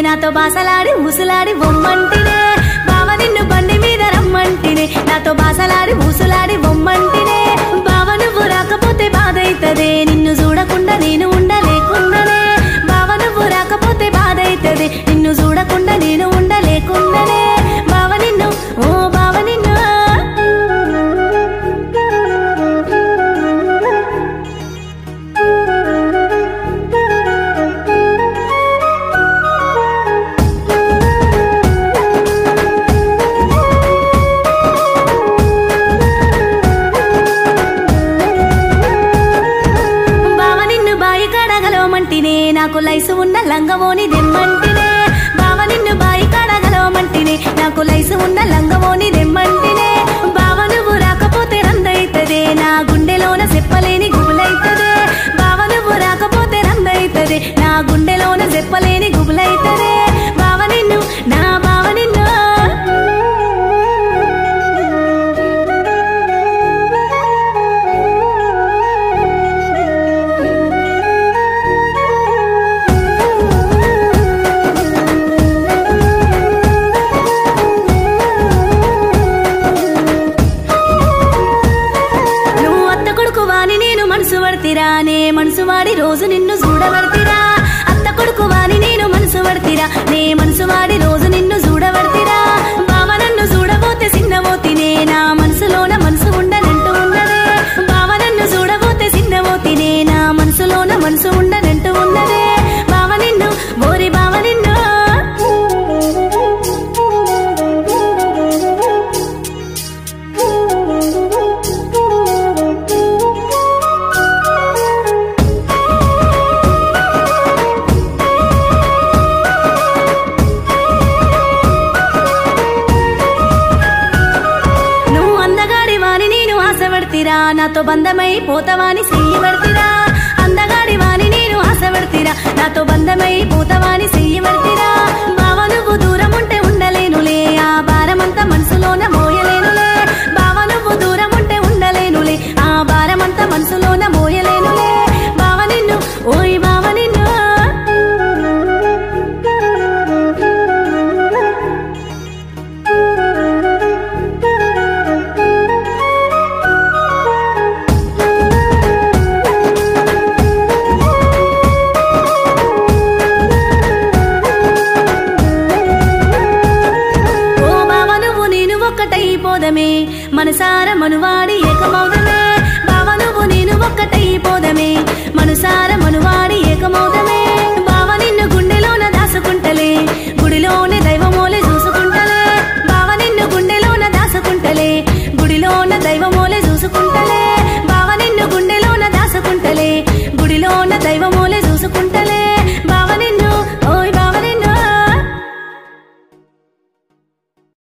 నాతో బాసలాడి ఊసులాడి బొమ్మంటినే బావ నిన్ను బండి మీద రమ్మంటినే నాతో బాసలాడి ఊసులాడి బొమ్మంటినే బావ నువ్వు రాకపోతే బాధైతదే నిన్ను చూడకుండా నేను ఉండలేకుండానే బావ నువ్వు రాకపోతే బాధైతదే నిన్ను చూడకుండా నేను ఉండలేకుండానే బావ నిన్ను ఓ బావ నిన్ను నాకు లైసు ఉన్న లంగవోని దెమ్మంటినే బావ నిన్ను బాయి కడగలమంటినే నాకు లైసు ఉన్న లంగవోని దెమ్మంటినే బావ నువ్వు రాకపోతే రందైతదే నా గుండెలోన చెప్పలేని గుబులైతదే బావ నువ్వు రాకపోతే రందైతదే నా గుండెలోన చెప్పలేని గుబులైతదే బావ నిన్ను నా బావ నిన్ను నే మనసు వాడి రోజు నిన్ను చూడవర్తిరా అత్త కొడుకు వాని నేను మనసు వర్తిరా నే మనసు వాడి రోజు నిన్ను చూడవర్తిరా బావ నన్ను చూడబోతే సిన్నమోతినే నా మనసులోన మనసు ఉండనంటూ ఉన్నదే బావ నన్ను చూడబోతే సిన్నమోతినే నా మనసులోన మనసు ఉండనంటూ ఉన్నదే బావ నిన్ను బోరి బావ నిన్ను నాతో బంధమై పోతవాని చెయ్యవర్తిరా అందగాడి వాని నేను ఆశవర్తిరా నాతో బంధమై పోతవాని చెయ్యవర్తిరా బావ నువ్వు దూరం ఉంటే ఉండలేనులే ఆ భారమంతా మనసులోన మోయలేనులే బావ నువ్వు దూరం ఉంటే ఉండలేనులే ఆ భారమంతా మనసులోన మోయలేనులే బావ నిన్ను ఓయ్ బావ నిన్ను మనసార మనువాడి ఏకమౌదమే బావ నువ్వు నేను ఒక్కటైపోదమే మనసార మనువాడి